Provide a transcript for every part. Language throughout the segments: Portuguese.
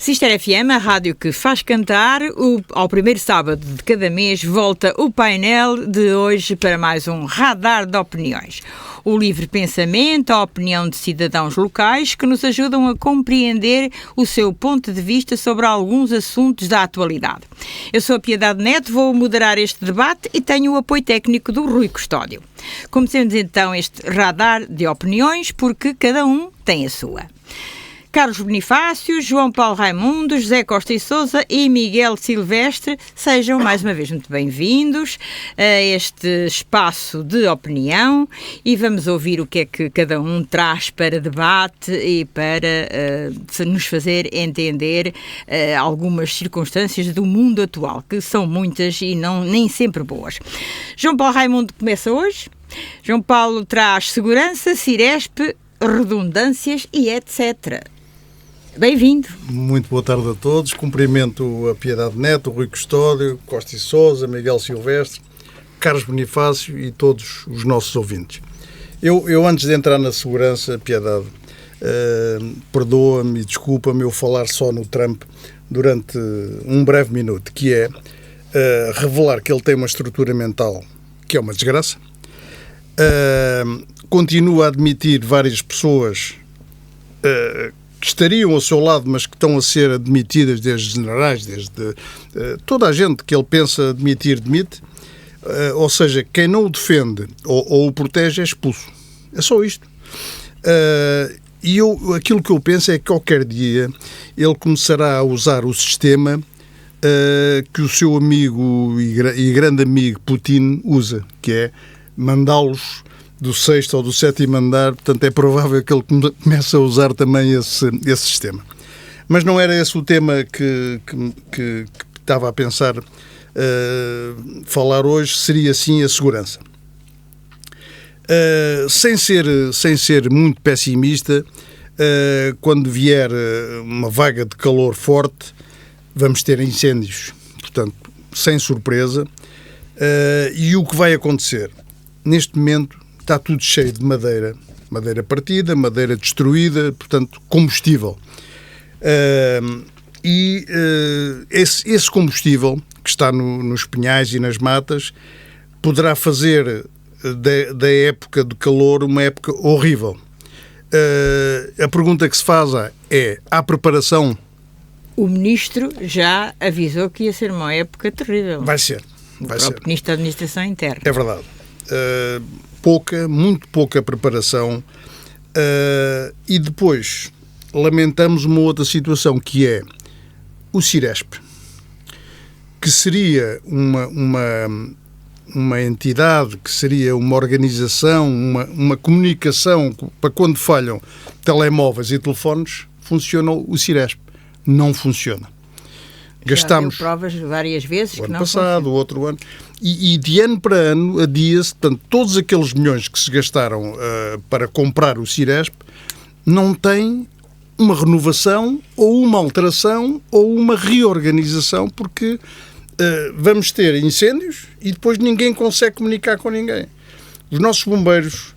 Sister FM, a rádio que faz cantar, ao primeiro sábado de cada mês volta o painel de hoje para mais um radar de opiniões. O livre pensamento, a opinião de cidadãos locais que nos ajudam a compreender o seu ponto de vista sobre alguns assuntos da atualidade. Eu sou a Piedade Neto, vou moderar este debate e tenho o apoio técnico do Rui Custódio. Comecemos então este radar de opiniões, porque cada um tem a sua. Carlos Bonifácio, João Paulo Raimundo, José Costa e Sousa e Miguel Silvestre, sejam mais uma vez muito bem-vindos a este espaço de opinião e vamos ouvir o que é que cada um traz para debate e para nos fazer entender algumas circunstâncias do mundo atual, que são muitas e nem sempre boas. João Paulo Raimundo começa hoje. João Paulo traz segurança, Ciresp, redundâncias e etc. Bem-vindo. Muito boa tarde a todos. Cumprimento a Piedade Neto, o Rui Custódio, Costa e Sousa, Miguel Silvestre, Carlos Bonifácio e todos os nossos ouvintes. Eu antes de entrar na segurança, Piedade, perdoa-me e desculpa-me eu falar só no Trump durante um breve minuto, que é revelar que ele tem uma estrutura mental que é uma desgraça. Continua a admitir várias pessoas que estariam ao seu lado, mas que estão a ser admitidas, desde generais, desde toda a gente que ele pensa admitir, demite. Ou seja, quem não o defende ou o protege é expulso. É só isto. E aquilo que eu penso é que qualquer dia ele começará a usar o sistema que o seu amigo e grande amigo Putin usa, que é mandá-los do 6º ou do 7º andar, portanto é provável que ele comece a usar também esse sistema. Mas não era esse o tema que estava a pensar falar hoje, seria sim a segurança. Sem ser muito pessimista, quando vier uma vaga de calor forte, vamos ter incêndios, portanto, sem surpresa, e o que vai acontecer? Neste momento está tudo cheio de madeira partida, madeira destruída, portanto, combustível. Esse combustível, que está nos pinhais e nas matas, poderá fazer da época de calor uma época horrível. A pergunta que se faz é, há preparação? O Ministro já avisou que ia ser uma época terrível. Vai ser. O Ministro da Administração Interna. É verdade. Muito pouca preparação, e depois lamentamos uma outra situação, que é o Ciresp, que seria uma entidade, que seria uma organização, uma comunicação para quando falham telemóveis e telefones, funciona o Ciresp. Não funciona. Gastámos provas várias vezes. O ano passado, o outro ano. E de ano para ano adia-se, portanto, todos aqueles milhões que se gastaram para comprar o Ciresp não têm uma renovação ou uma alteração ou uma reorganização, porque vamos ter incêndios e depois ninguém consegue comunicar com ninguém. Os nossos bombeiros,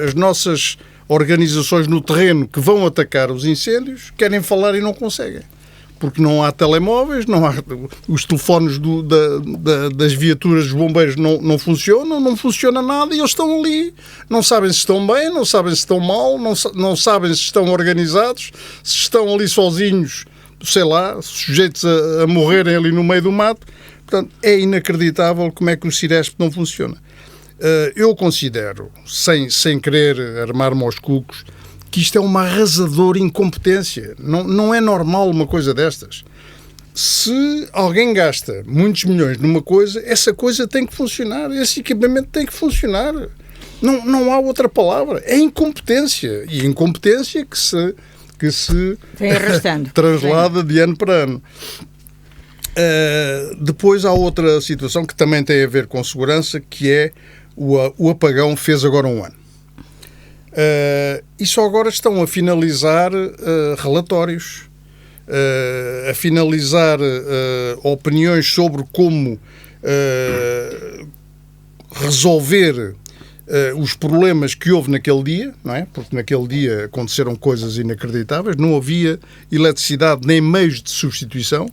as nossas organizações no terreno que vão atacar os incêndios, querem falar e não conseguem. Porque não há telemóveis, não há, os telefones das viaturas dos bombeiros não funcionam, não funciona nada, e eles estão ali, não sabem se estão bem, não sabem se estão mal, não sabem se estão organizados, se estão ali sozinhos, sei lá, sujeitos a morrerem ali no meio do mato. Portanto, é inacreditável como é que o Ciresp não funciona. Eu considero, sem querer armar-me aos cucos, que isto é uma arrasadora incompetência. Não é normal uma coisa destas. Se alguém gasta muitos milhões numa coisa, essa coisa tem que funcionar, esse equipamento tem que funcionar. Não há outra palavra. É incompetência. E incompetência que se translada de ano para ano. Depois há outra situação que também tem a ver com segurança, que é o apagão fez agora um ano. E só agora estão a finalizar relatórios, a finalizar opiniões sobre como resolver os problemas que houve naquele dia, não é? Porque naquele dia aconteceram coisas inacreditáveis, não havia eletricidade nem meios de substituição,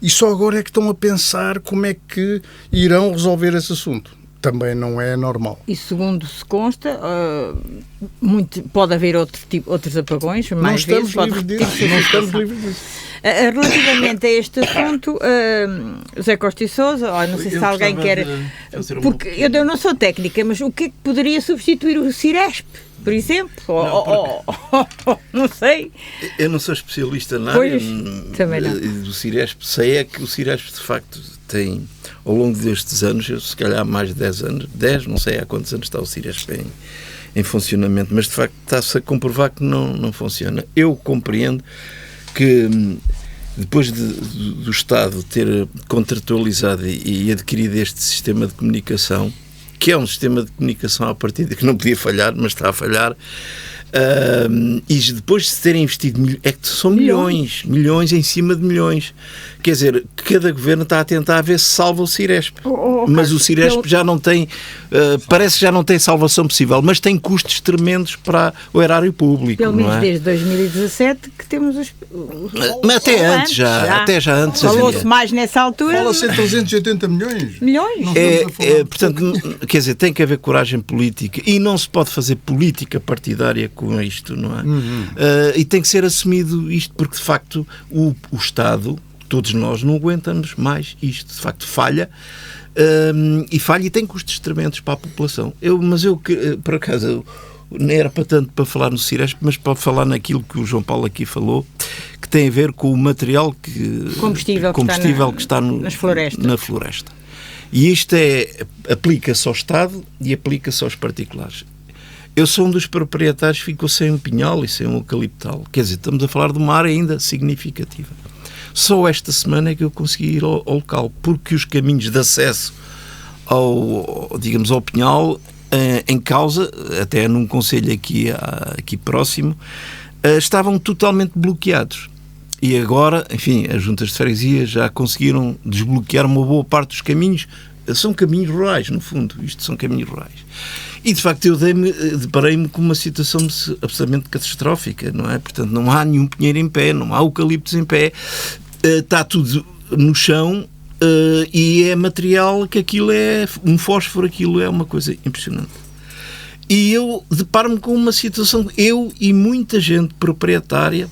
e só agora é que estão a pensar como é que irão resolver esse assunto. Também não é normal. E segundo se consta, pode haver outros apagões, mais vezes. Não estamos livres disso. Relativamente a este assunto, José Costa e Sousa, não sei se alguém quer... Porque eu não sou técnica, mas o que é que poderia substituir o Ciresp, por exemplo? Não sei. Eu não sou especialista na área do Ciresp. Sei é que o Ciresp, de facto, tem, ao longo destes anos, se calhar mais de 10 anos, não sei há quantos anos está o Ciresp em funcionamento, mas de facto está-se a comprovar que não funciona. Eu compreendo que depois do Estado ter contratualizado e adquirido este sistema de comunicação, que é um sistema de comunicação à partida que não podia falhar, mas está a falhar, e depois de se terem investido, é que são milhões em cima de milhões. Quer dizer, cada governo está a tentar ver se salva o Ciresp. Mas o Ciresp já não tem, parece que já não tem salvação possível, mas tem custos tremendos para o erário público. Pelo menos desde 2017 que temos os mas até antes já. Falou-se mais nessa altura. Fala-se em 380 milhões. Portanto, quer dizer, tem que haver coragem política e não se pode fazer política partidária com isto, não é? E tem que ser assumido isto, porque de facto o Estado, todos nós não aguentamos mais isto, de facto falha e tem custos tremendos para a população. Mas eu por acaso nem era para tanto para falar no Ciresp, mas para falar naquilo que o João Paulo aqui falou, que tem a ver com o material combustível que está na floresta. E isto aplica-se ao Estado e aplica-se aos particulares. Eu sou um dos proprietários que ficou sem um pinhal e sem um eucaliptal. Quer dizer, estamos a falar de uma área ainda significativa. Só esta semana é que eu consegui ir ao local, porque os caminhos de acesso ao pinhal em causa, até num concelho aqui próximo, estavam totalmente bloqueados. E agora, enfim, as juntas de freguesia já conseguiram desbloquear uma boa parte dos caminhos. São caminhos rurais, no fundo. Isto são caminhos rurais. E, de facto, eu deparei-me com uma situação absolutamente catastrófica, não é? Portanto, não há nenhum pinheiro em pé, não há eucaliptos em pé, está tudo no chão e é material que aquilo é um fósforo, aquilo é uma coisa impressionante. E eu deparo-me com uma situação, eu e muita gente proprietária,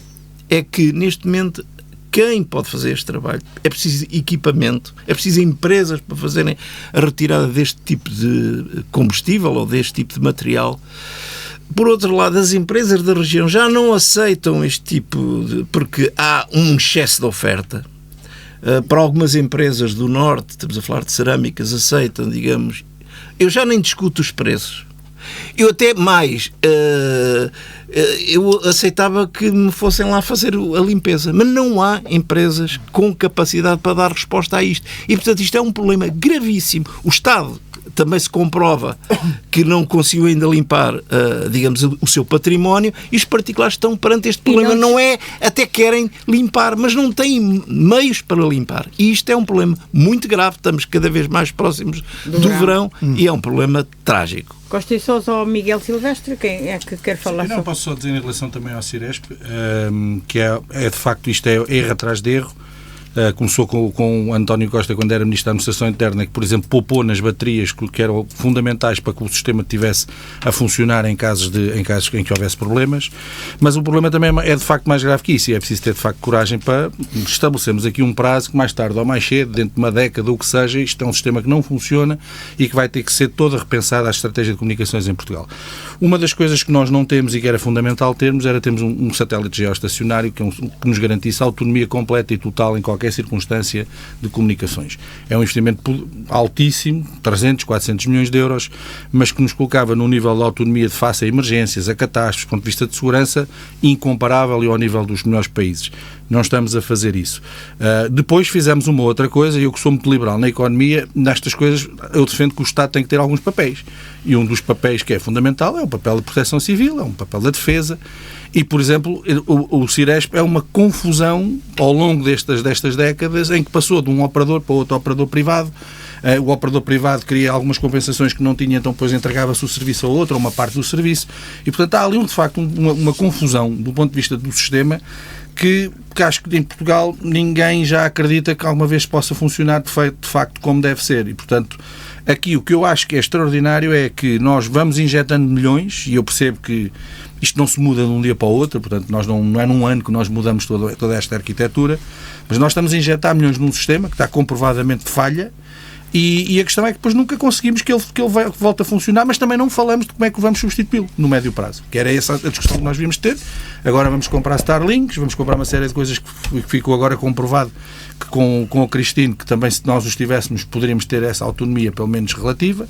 é que, neste momento, quem pode fazer este trabalho? É preciso equipamento, é preciso empresas para fazerem a retirada deste tipo de combustível ou deste tipo de material. Por outro lado, as empresas da região já não aceitam este tipo porque há um excesso de oferta. Para algumas empresas do Norte, estamos a falar de cerâmicas, aceitam, digamos. Eu já nem discuto os preços. Eu até mais, eu aceitava que me fossem lá fazer a limpeza, mas não há empresas com capacidade para dar resposta a isto. E, portanto, isto é um problema gravíssimo. O Estado também se comprova que não conseguiu ainda limpar, digamos, o seu património, e os particulares estão perante este problema. Não é, até querem limpar, mas não têm meios para limpar. E isto é um problema muito grave. Estamos cada vez mais próximos do verão e é um problema trágico. Costa e Sousa ou Miguel Silvestre, quem é que quer falar? Não, posso só dizer em relação também ao Ciresp, que é de facto isto é erro atrás de erro. Começou com o António Costa quando era Ministro da Administração Interna, que, por exemplo, poupou nas baterias que eram fundamentais para que o sistema estivesse a funcionar em casos em que houvesse problemas. Mas o problema também é de facto mais grave que isso, e é preciso ter de facto coragem para estabelecermos aqui um prazo que mais tarde ou mais cedo, dentro de uma década ou o que seja, isto é um sistema que não funciona e que vai ter que ser toda repensada a estratégia de comunicações em Portugal. Uma das coisas que nós não temos e que era fundamental termos um satélite geoestacionário que nos garantisse autonomia completa e total em qualquer circunstância de comunicações. É um investimento altíssimo, 300, 400 milhões de euros, mas que nos colocava num nível de autonomia de face a emergências, a catástrofes, do ponto de vista de segurança, incomparável e ao nível dos melhores países. Não estamos a fazer isso. Depois fizemos uma outra coisa, e eu que sou muito liberal na economia, nestas coisas eu defendo que o Estado tem que ter alguns papéis. E um dos papéis que é fundamental é o papel da proteção civil, é um papel da defesa. E, por exemplo, o Ciresp é uma confusão ao longo destas décadas em que passou de um operador para outro operador privado, o operador privado queria algumas compensações que não tinha, então depois entregava-se o serviço a outro, ou uma parte do serviço, e portanto há ali de facto uma confusão do ponto de vista do sistema que acho que em Portugal ninguém já acredita que alguma vez possa funcionar de facto como deve ser, e portanto aqui o que eu acho que é extraordinário é que nós vamos injetando milhões, e eu percebo que isto não se muda de um dia para o outro, portanto nós não é num ano que nós mudamos toda esta arquitetura, mas nós estamos a injetar milhões num sistema que está comprovadamente de falha, e a questão é que depois nunca conseguimos que ele volte a funcionar, mas também não falamos de como é que vamos substituí-lo no médio prazo, que era essa a discussão que nós devíamos ter. Agora vamos comprar Starlinks, vamos comprar uma série de coisas que ficou agora comprovado que com o Cristino, que também se nós os tivéssemos poderíamos ter essa autonomia pelo menos relativa,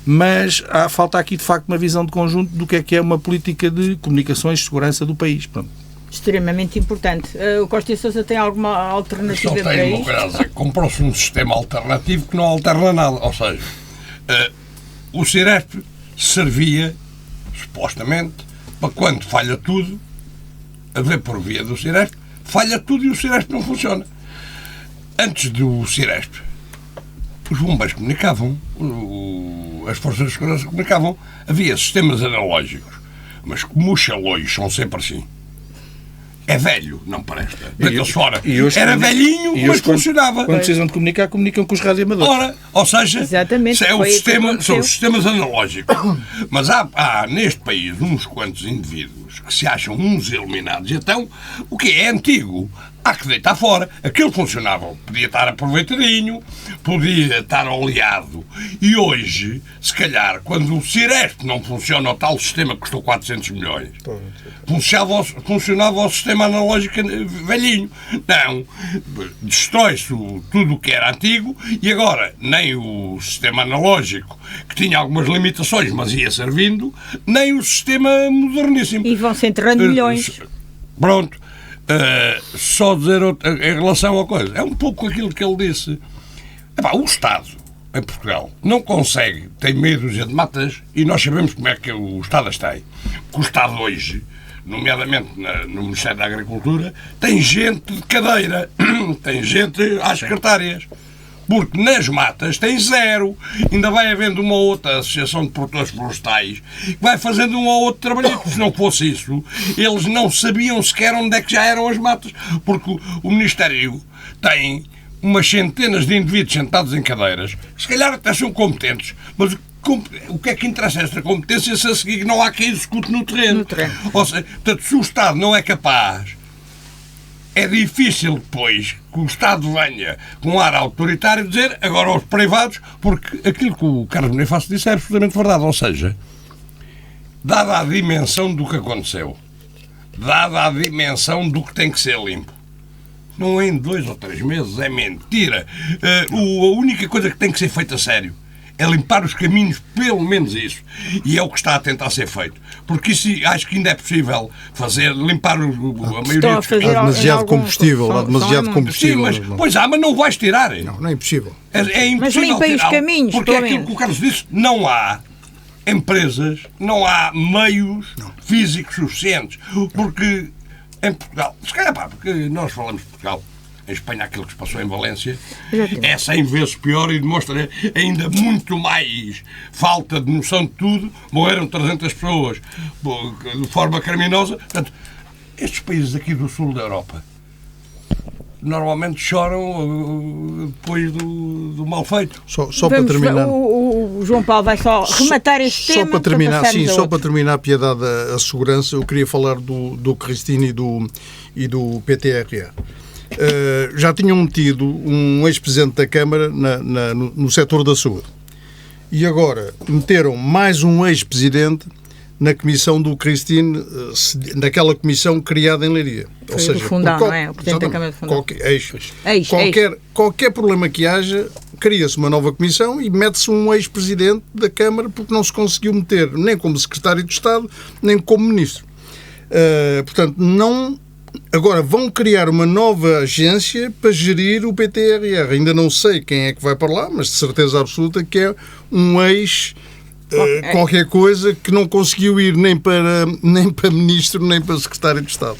mas falta aqui de facto uma visão de conjunto do que é uma política de comunicações e segurança do país. Pronto. Extremamente importante. O Costa e Sousa tem alguma alternativa para isto? Só tem uma coisa a dizer. Comprou-se um sistema alternativo que não alterna nada. Ou seja, o Ciresp servia, supostamente, para quando falha tudo, a ver por via do Ciresp, falha tudo e o Ciresp não funciona. Antes do Ciresp, os bombeiros comunicavam, as forças de segurança comunicavam, havia sistemas analógicos, mas como os xalões são sempre assim, é velho, não presta. Deita-se fora. Era velhinho, mas funcionava. Quando precisam de comunicar, comunicam com os radioamadores. Ora, ou seja, exatamente, são os sistemas analógicos. Mas há neste país uns quantos indivíduos que se acham uns iluminados. Então, o que é antigo? Há que deitar fora. Aquilo funcionava. Podia estar aproveitadinho, podia estar oleado. E hoje, se calhar, quando o Ciresp não funciona, o tal sistema que custou 400 milhões, funcionava o sistema analógico velhinho. Não. Destrói-se tudo o que era antigo e agora nem o sistema analógico, que tinha algumas limitações, mas ia servindo, nem o sistema moderníssimo. E vão-se enterrando milhões. Pronto. Só dizer em relação a coisa, é um pouco aquilo que ele disse. O Estado em Portugal não consegue, tem meia dúzia de matas, e nós sabemos como é que o Estado as tem. Que o Estado hoje, nomeadamente no Ministério da Agricultura, tem gente de cadeira, tem gente às secretárias. Porque nas matas tem zero. Ainda vai havendo uma outra associação de produtores florestais que vai fazendo um ou outro trabalho. Se não fosse isso, eles não sabiam sequer onde é que já eram as matas. Porque o Ministério tem umas centenas de indivíduos sentados em cadeiras, que se calhar até são competentes, mas o que é que interessa esta competência se a seguir não há quem execute no terreno? Ou seja, portanto, se o Estado não é capaz, é difícil depois que o Estado venha com um ar autoritário dizer agora aos privados, porque aquilo que o Carlos Bonifácio disse é absolutamente verdade. Ou seja, dada a dimensão do que aconteceu, dada a dimensão do que tem que ser limpo, não é em 2 ou 3 meses, é mentira. A única coisa que tem que ser feita a sério é limpar os caminhos, pelo menos isso. E é o que está a tentar ser feito. Porque isso acho que ainda é possível limpar a maioria dos caminhos. Há demasiado combustível. Há demasiado combustível. Sim, mas não vais tirar. Não é impossível. É impossível. Mas limpem os caminhos, porque é aquilo que o Carlos disse, não há empresas, não há meios físicos suficientes. Porque em Portugal, se calhar, porque nós falamos de Portugal, em Espanha aquilo que se passou em Valência é 100 vezes pior e demonstra ainda muito mais falta de noção de tudo. Morreram 300 pessoas de forma criminosa. Portanto, estes países aqui do sul da Europa normalmente choram depois do mal feito. Só para terminar. O João Paulo vai só rematar este tema. Só para terminar, piedade a segurança, eu queria falar do Cristino e do PTRR. Já tinham metido um ex-presidente da Câmara no setor da saúde. E agora meteram mais um ex-presidente na comissão do Cristino, naquela comissão criada em Leiria. Ou seja, do Fundão, não é? O presidente da Câmara do Fundão. Qualquer problema que haja, cria-se uma nova comissão e mete-se um ex-presidente da Câmara porque não se conseguiu meter nem como secretário de Estado, nem como ministro. Portanto, não... Agora vão criar uma nova agência para gerir o PTRR. Ainda não sei quem é que vai para lá, mas de certeza absoluta que é um qualquer coisa que não conseguiu ir nem para ministro, nem para secretário de Estado.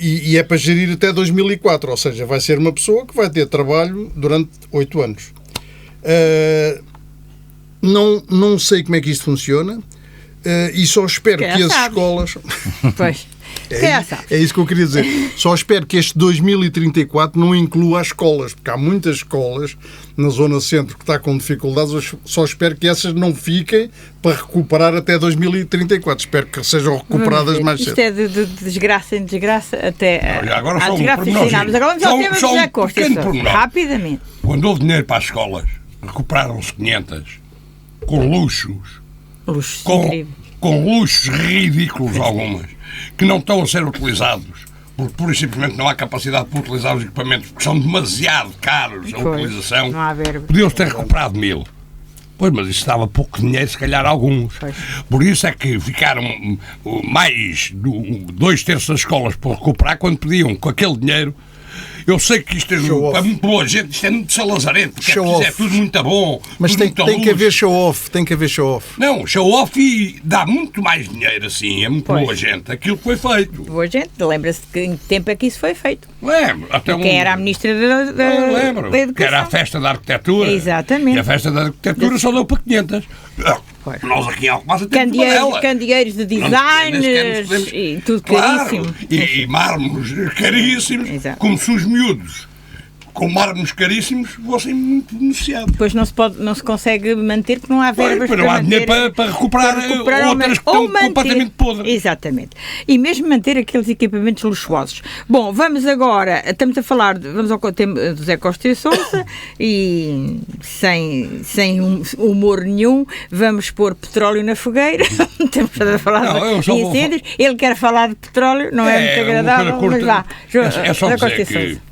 E é para gerir até 2004, ou seja, vai ser uma pessoa que vai ter trabalho durante 8 anos. Não sei como é que isto funciona e só espero que as escolas... Pois. É isso que eu queria dizer. Só espero que este 2034 não inclua as escolas, porque há muitas escolas na zona centro que está com dificuldades. Só espero que essas não fiquem para recuperar até 2034. Espero que sejam recuperadas mais cedo. Isto é de desgraça em desgraça até... Agora só desgraça final. Mas agora vamos ao tema do José Costa. Rapidamente. Quando houve dinheiro para as escolas, recuperaram-se 500 com luxos. Com luxos ridículos algumas, que não estão a ser utilizados, porque pura e simplesmente não há capacidade para utilizar os equipamentos, porque são demasiado caros a utilização. Não há verba. Podiam-se ter recuperado 1000. Pois, mas isso dava pouco dinheiro, se calhar alguns. Pois. Por isso é que ficaram mais 2/3 das escolas por recuperar, quando podiam, com aquele dinheiro. Eu sei que isto é muito boa gente, isto é muito salazarento, porque é tudo muito bom. Mas tem que haver show-off, Não, show-off e dá muito mais dinheiro assim, é muito boa gente, aquilo que foi feito. Boa gente, lembra-se de que tempo é que isso foi feito? Lembro. Quem era a Ministra da Educação? Que era a Festa da Arquitetura. Exatamente. E a Festa da Arquitetura só deu para 500. Pois. Nós aqui em Alcobaça temos uma dela. Candeeiros de designers e tudo caríssimo. E mármores caríssimos, Exato. como se os miúdos com mármores caríssimos fossem muito beneficiados. Depois não se consegue manter porque não há verbas para não há dinheiro para recuperar outras que estão completamente podres. Exatamente. E mesmo manter aqueles equipamentos luxuosos. Bom, vamos agora, vamos ao tema do José Costa e Sousa e sem humor nenhum, vamos pôr petróleo na fogueira. Temos a falar de incêndios. Ele quer falar de petróleo, não é muito agradável, mas vá. É só dizer que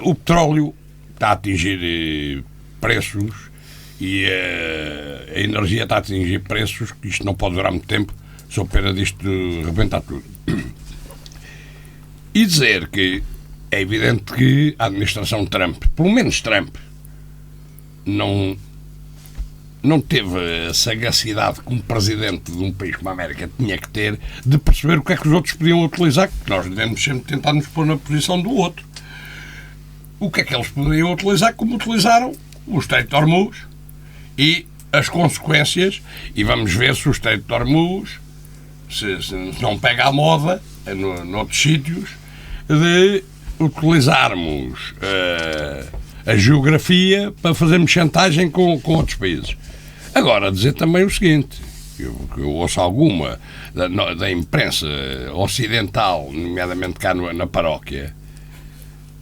o petróleo está a atingir preços e a energia está a atingir preços que isto não pode durar muito tempo, sob pena disto de rebentar tudo. E dizer que é evidente que a administração Trump, pelo menos Trump, não teve a sagacidade como presidente de um país como a América tinha que ter de perceber o que é que os outros podiam utilizar, porque nós devemos sempre tentar nos pôr na posição do outro. O que é que eles poderiam utilizar, como utilizaram o Estreito de Hormuz e as consequências, e vamos ver se o Estreito de Hormuz se não pega à moda noutros sítios de utilizarmos a geografia para fazermos chantagem com outros países. Agora, dizer também o seguinte, eu ouço alguma da imprensa ocidental, nomeadamente cá na paróquia,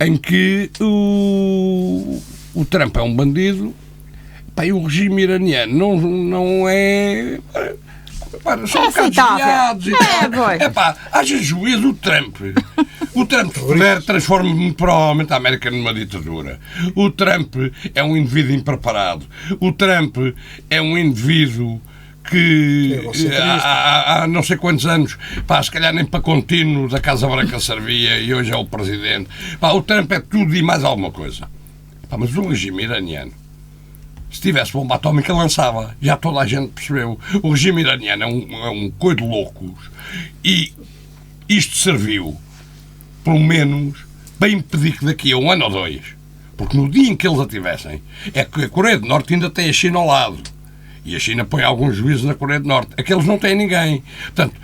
em que o Trump é um bandido, e o regime iraniano não é... São um bocado desviados. Haja juízo o Trump. O Trump, se puder, transforma muito provavelmente a América numa ditadura. O Trump é um indivíduo impreparado. O Trump é um indivíduo que há não sei quantos anos, se calhar nem para contínuo da Casa Branca servia e hoje é o presidente. O Trump é tudo e mais alguma coisa. Mas o regime iraniano, se tivesse bomba atómica, lançava. Já toda a gente percebeu. O regime iraniano é um coito de loucos e isto serviu, pelo menos, para impedir que daqui a 1 ano ou 2, porque no dia em que eles a tivessem, é que a Coreia do Norte ainda tem a China ao lado. E a China põe alguns juízes na Coreia do Norte. Aqueles não têm ninguém. Portanto,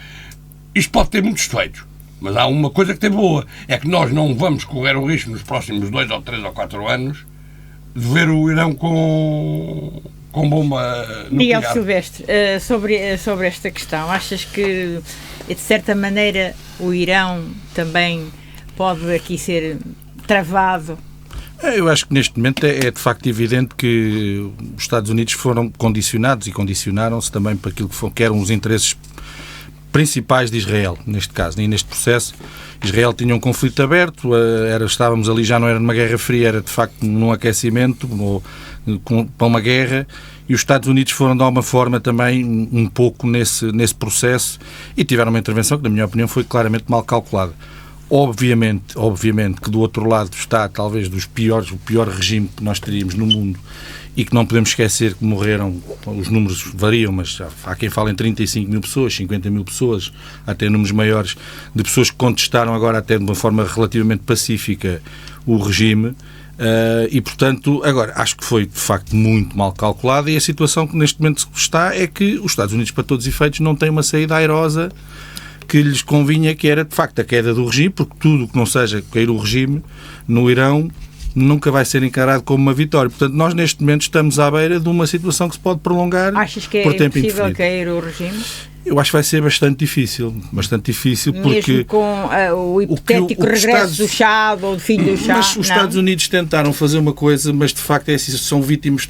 isto pode ter muitos defeitos. Mas há uma coisa que tem boa. É que nós não vamos correr o risco nos próximos 2 ou 3 ou 4 anos de ver o Irão com bomba nuclear. Miguel Silvestre, sobre esta questão, achas que, de certa maneira, o Irão também pode aqui ser travado? Eu acho que neste momento é de facto evidente que os Estados Unidos foram condicionados e condicionaram-se também para aquilo que eram os interesses principais de Israel, neste caso, e neste processo. Israel tinha um conflito aberto, estávamos ali, já não era numa guerra fria, era de facto num aquecimento para uma guerra, e os Estados Unidos foram de alguma forma também um pouco nesse processo e tiveram uma intervenção que, na minha opinião, foi claramente mal calculada. Obviamente que do outro lado está talvez o pior regime que nós teríamos no mundo e que não podemos esquecer que morreram, os números variam, mas há quem fale em 35 mil pessoas, 50 mil pessoas, até números maiores, de pessoas que contestaram agora até de uma forma relativamente pacífica o regime. E, portanto, agora, acho que foi, de facto, muito mal calculado, e a situação que neste momento está é que os Estados Unidos, para todos os efeitos, não têm uma saída airosa que lhes convinha, que era, de facto, a queda do regime, porque tudo o que não seja cair o regime no Irão nunca vai ser encarado como uma vitória. Portanto, nós, neste momento, estamos à beira de uma situação que se pode prolongar por tempo indefinido. Achas que é impossível cair o regime? Eu acho que vai ser bastante difícil, porque... Mesmo com o hipotético regresso do Chá ou do filho do Chá? Mas os Estados Unidos tentaram fazer uma coisa, mas de facto é assim, são vítimas,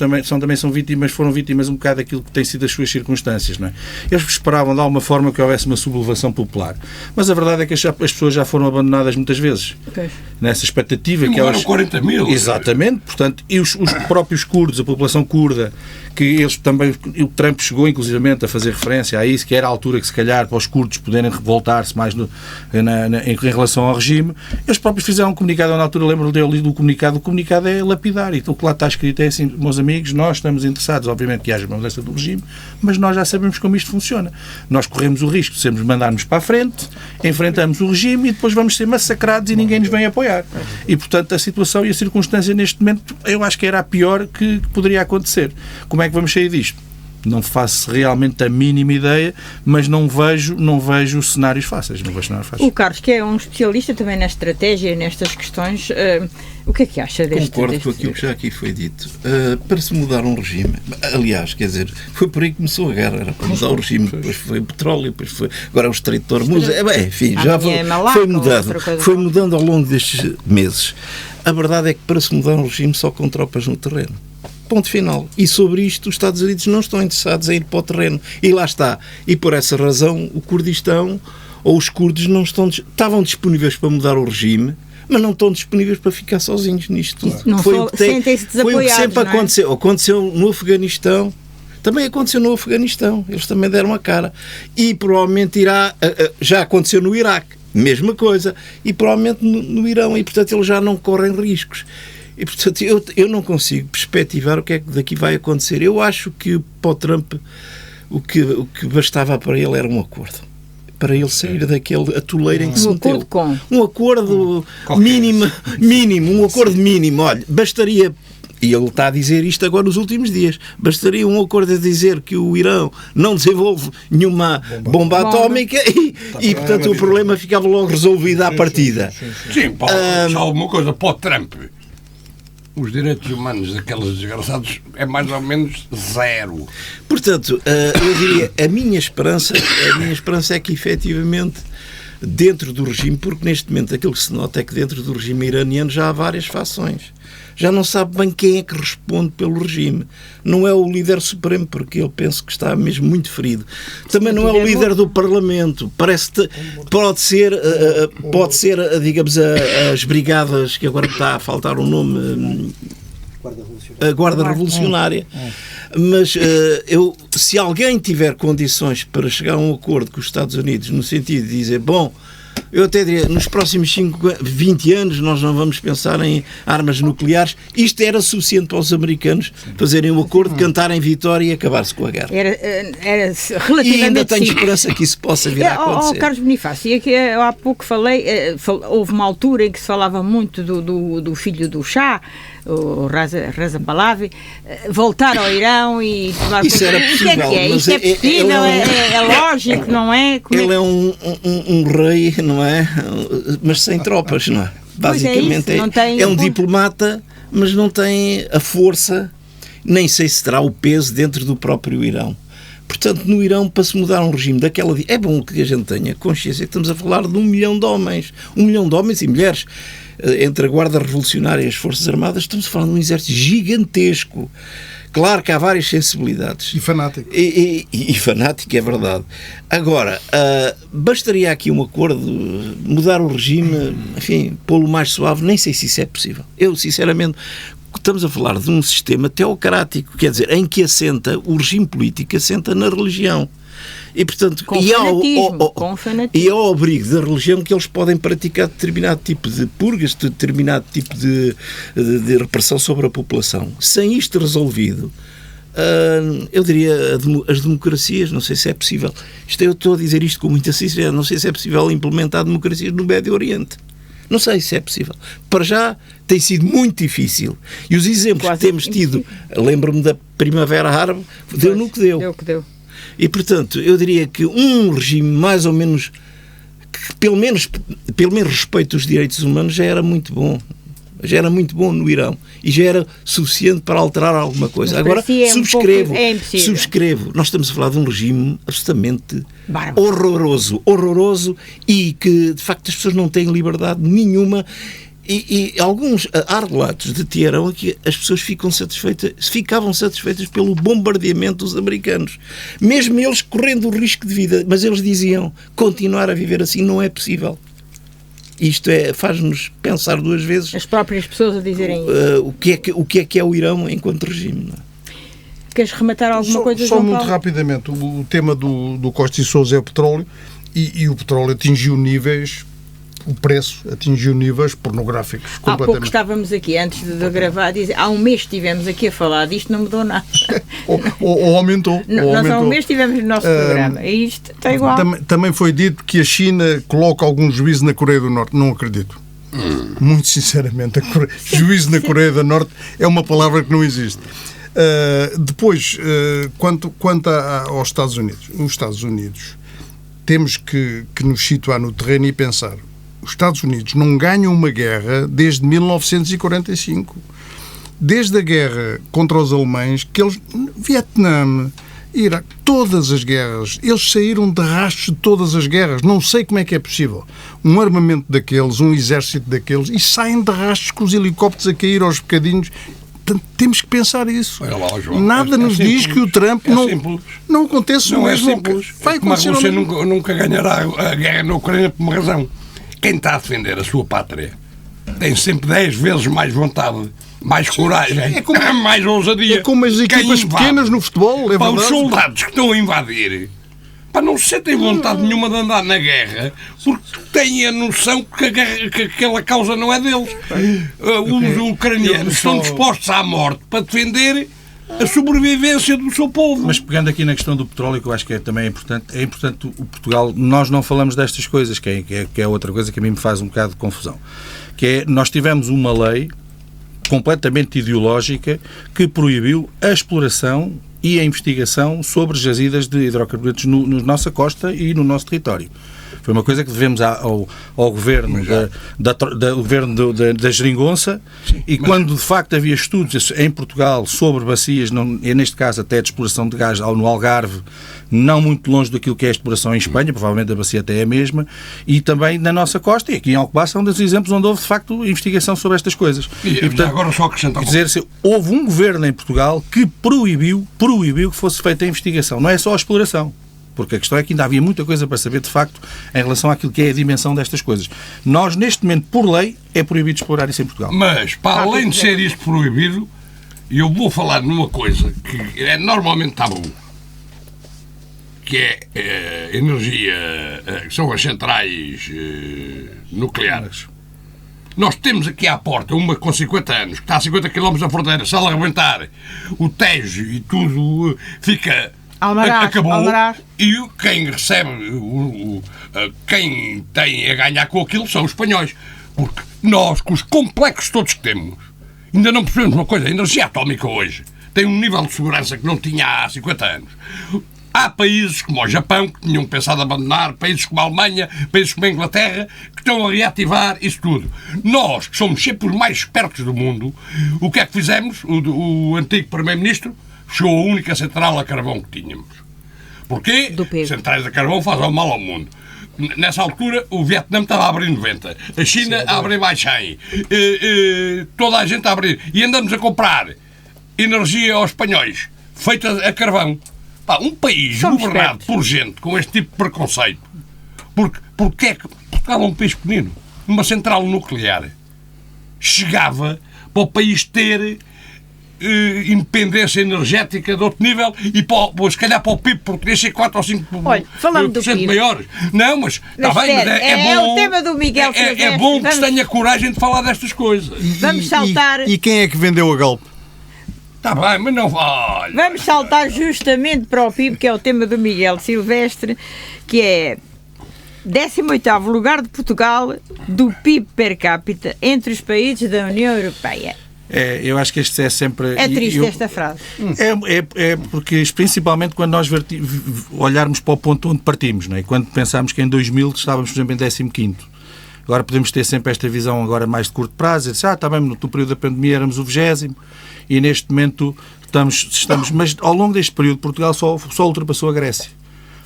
foram vítimas um bocado daquilo que têm sido as suas circunstâncias, não é? Eles esperavam de alguma forma que houvesse uma sublevação popular, mas a verdade é que as pessoas já foram abandonadas muitas vezes. Okay. Nessa expectativa que elas... 40 mil. Exatamente, portanto, e os próprios curdos, a população curda, que eles também, o Trump chegou inclusivamente a fazer referência a isso, que era a altura que se calhar para os curdos poderem revoltar-se mais em relação ao regime. Eles próprios fizeram um comunicado, na altura lembro dele do comunicado. O comunicado é lapidar, então o que lá está escrito é assim: meus amigos, nós estamos interessados, obviamente, que haja uma mudança do regime, mas nós já sabemos como isto funciona. Nós corremos o risco de sermos mandarmos para a frente, enfrentamos o regime e depois vamos ser massacrados e ninguém nos vem apoiar. E, portanto, a situação e a circunstância neste momento, eu acho que era a pior que poderia acontecer. Como é que vamos sair disto? Não faço realmente a mínima ideia, mas não vejo cenários fáceis. O Carlos, que é um especialista também na estratégia e nestas questões, o que é que acha deste? Concordo com aquilo que já aqui foi dito. Para se mudar um regime, aliás, quer dizer, foi por aí que começou a guerra, era para mudar o regime, depois foi o petróleo, depois foi agora o Estreito de Hormuz, enfim, já foi mudando ao longo destes meses. A verdade é que para se mudar um regime só com tropas no terreno. Ponto final. E sobre isto os Estados Unidos não estão interessados em ir para o terreno. E lá está. E por essa razão o Kurdistão ou os curdos estavam disponíveis para mudar o regime, mas não estão disponíveis para ficar sozinhos nisto. Sentem-se desapoiados, foi o que sempre aconteceu. Não é? Aconteceu no Afeganistão. Também aconteceu no Afeganistão. Eles também deram a cara. E provavelmente já aconteceu no Iraque. Mesma coisa. E provavelmente no Irão. E, portanto, eles já não correm riscos. E, portanto, eu não consigo perspectivar o que é que daqui vai acontecer. Eu acho que para o Trump o que bastava para ele era um acordo. Para ele sair daquele atoleiro em que se meteu. Um acordo mínimo, um acordo mínimo. Olha, bastaria, e ele está a dizer isto agora nos últimos dias, bastaria um acordo a dizer que o Irão não desenvolve nenhuma bomba atómica e portanto, o problema ficava logo resolvido à partida. Sim, só uma coisa, para o Trump, os direitos humanos daqueles desgraçados é mais ou menos zero. Portanto, eu diria, a minha esperança é que efetivamente dentro do regime, porque neste momento aquilo que se nota é que dentro do regime iraniano já há várias fações. Já não sabe bem quem é que responde pelo regime. Não é o líder supremo, porque ele penso que está mesmo muito ferido. Também não é o líder do Parlamento. Pode ser, digamos, as brigadas, que agora está a faltar o nome, a Guarda Revolucionária. Mas se alguém tiver condições para chegar a um acordo com os Estados Unidos, no sentido de dizer, bom, eu até diria, nos próximos 20 anos nós não vamos pensar em armas nucleares. Isto era suficiente para os americanos fazerem um acordo, cantarem vitória e acabar-se com a guerra. Era relativamente e ainda tenho esperança que isso possa vir a acontecer. Carlos Bonifácio, e eu há pouco falei, houve uma altura em que se falava muito do filho do Shah, o Reza Pahlavi, voltar ao Irão e tomar isso era possível. O que é? Isto é possível, é lógico, não é? Ele é um rei, não é? Mas sem tropas, não é? Basicamente é um diplomata, mas não tem a força, nem sei se terá o peso dentro do próprio Irão. Portanto, no Irão, para se mudar um regime daquela... É bom que a gente tenha consciência que estamos a falar de 1 milhão de homens. 1 milhão de homens e mulheres. Entre a Guarda Revolucionária e as Forças Armadas, estamos a falar de um exército gigantesco. Claro que há várias sensibilidades. E fanático. E fanático, é verdade. Agora, bastaria aqui um acordo, mudar o regime, enfim, pô-lo mais suave, nem sei se isso é possível. Eu, sinceramente... Estamos a falar de um sistema teocrático, quer dizer, em que o regime político assenta na religião. E, portanto, e é ao abrigo da religião que eles podem praticar determinado tipo de purgas, determinado tipo de repressão sobre a população. Sem isto resolvido, eu diria, as democracias, não sei se é possível. Eu estou a dizer isto com muita sinceridade, não sei se é possível implementar democracias no Médio Oriente. Não sei se é possível. Para já tem sido muito difícil. E os exemplos Quase que temos tido, lembro-me da Primavera Árabe, deu no que deu. Deu o que deu. E, portanto, eu diria que um regime mais ou menos que pelo menos respeite os direitos humanos já era muito bom. Já era muito bom no Irão e já era suficiente para alterar alguma coisa. Mas agora, para si é subscrevo, impossível. subscrevo. Nós estamos a falar de um regime absolutamente Bárbaro. horroroso e que, de facto, as pessoas não têm liberdade nenhuma. E há relatos de Teherão que as pessoas ficavam satisfeitas pelo bombardeamento dos americanos. Mesmo eles correndo o risco de vida. Mas eles diziam, continuar a viver assim não é possível. Isto faz-nos pensar duas vezes. As próprias pessoas a dizerem o que é o Irão enquanto regime. Não é? Queres rematar alguma coisa, Só João muito Paulo? rapidamente. O tema do Costa e Sousa é o petróleo e o petróleo atingiu níveis, o preço atingiu níveis pornográficos. Há pouco estávamos aqui, antes de gravar, a dizer, há um mês estivemos aqui a falar disto, não mudou nada. ou aumentou. Nós há um mês estivemos no nosso programa e isto está igual. Também foi dito que a China coloca algum juízo na Coreia do Norte. Não acredito. Muito sinceramente, juízo na Coreia do Norte é uma palavra que não existe. Depois, quanto aos Estados Unidos. Os Estados Unidos, temos que nos situar no terreno e pensar. Os Estados Unidos não ganham uma guerra desde 1945. Desde a guerra contra os alemães, que eles... Vietnã, Iraque, todas as guerras. Eles saíram de rastros de todas as guerras. Não sei como é que é possível. Um armamento daqueles, um exército daqueles, e saem de rastros com os helicópteros a cair aos bocadinhos. Portanto, temos que pensar isso. Lá, João, nada nos diz que o Trump não acontece não o é mesmo. simples. Vai acontecer. Mas você nunca ganhará a guerra na Ucrânia por uma razão. Quem está a defender a sua pátria tem sempre 10 vezes mais vontade, mais coragem, mais ousadia. É como as equipas pequenas no futebol, é verdade. Os soldados que estão a invadir não sentem vontade nenhuma de andar na guerra porque têm a noção que aquela causa não é deles. Os ucranianos estão dispostos à morte para defender a sobrevivência do seu povo. Mas pegando aqui na questão do petróleo, que eu acho que também é importante o Portugal, nós não falamos destas coisas, que é outra coisa que a mim me faz um bocado de confusão. Que é, nós tivemos uma lei completamente ideológica que proibiu a exploração e a investigação sobre jazidas de hidrocarburantes na nossa costa e no nosso território. Foi uma coisa que devemos ao governo da Geringonça. Sim, e quando de facto havia estudos em Portugal sobre bacias, neste caso até de exploração de gás no Algarve, não muito longe daquilo que é a exploração em Espanha, provavelmente a bacia até é a mesma, e também na nossa costa, e aqui em Alcobaça são um dos exemplos onde houve de facto investigação sobre estas coisas. E portanto, agora só acrescentar houve um governo em Portugal que proibiu que fosse feita a investigação, não é só a exploração. Porque a questão é que ainda havia muita coisa para saber, de facto, em relação àquilo que é a dimensão destas coisas. Nós, neste momento, por lei, é proibido explorar isso em Portugal. Mas, para além de ser isso proibido, eu vou falar numa coisa que é normalmente tabu, que é energia, que são as centrais nucleares. Nós temos aqui à porta uma com 50 anos, que está a 50 km da fronteira, se ela arrebentar o Tejo e tudo fica... acabou. E quem recebe, quem tem a ganhar com aquilo são os espanhóis. Porque nós, com os complexos todos que temos, ainda não percebemos uma coisa. A energia atómica hoje tem um nível de segurança que não tinha há 50 anos. Há países como o Japão, que tinham pensado abandonar, países como a Alemanha, países como a Inglaterra, que estão a reativar isso tudo. Nós, que somos sempre os mais espertos do mundo, o que é que fizemos? O antigo Primeiro-Ministro fechou a única central a carvão que tínhamos. Porquê? Centrais a carvão fazem mal ao mundo. Nessa altura, o Vietnã estava a abrir 90. A China a abrir mais 100. Toda a gente a abrir. E andamos a comprar energia aos espanhóis, feita a carvão. Um país governado por gente com este tipo de preconceito. Porque é que Portugal é um país pequenino? Uma central nuclear chegava para o país ter independência energética de outro nível e se calhar para o PIB português ser 4 ou 5% maiores. Não, mas está bem, mas é bom. É o tema do Miguel Silvestre. É bom que se tenha coragem de falar destas coisas. Vamos saltar. E quem é que vendeu a Galp? Está bem, mas não vale. Vamos saltar justamente para o PIB, que é o tema do Miguel Silvestre, que é 18º lugar de Portugal do PIB per capita entre os países da União Europeia. Eu acho que este é sempre... É triste esta frase. É porque, principalmente, quando nós olharmos para o ponto onde partimos, não é? Quando pensámos que em 2000 estávamos, por exemplo, em 15º. Agora podemos ter sempre esta visão agora mais de curto prazo, está bem, no período da pandemia éramos o 20º e neste momento estamos... Mas ao longo deste período Portugal só ultrapassou a Grécia.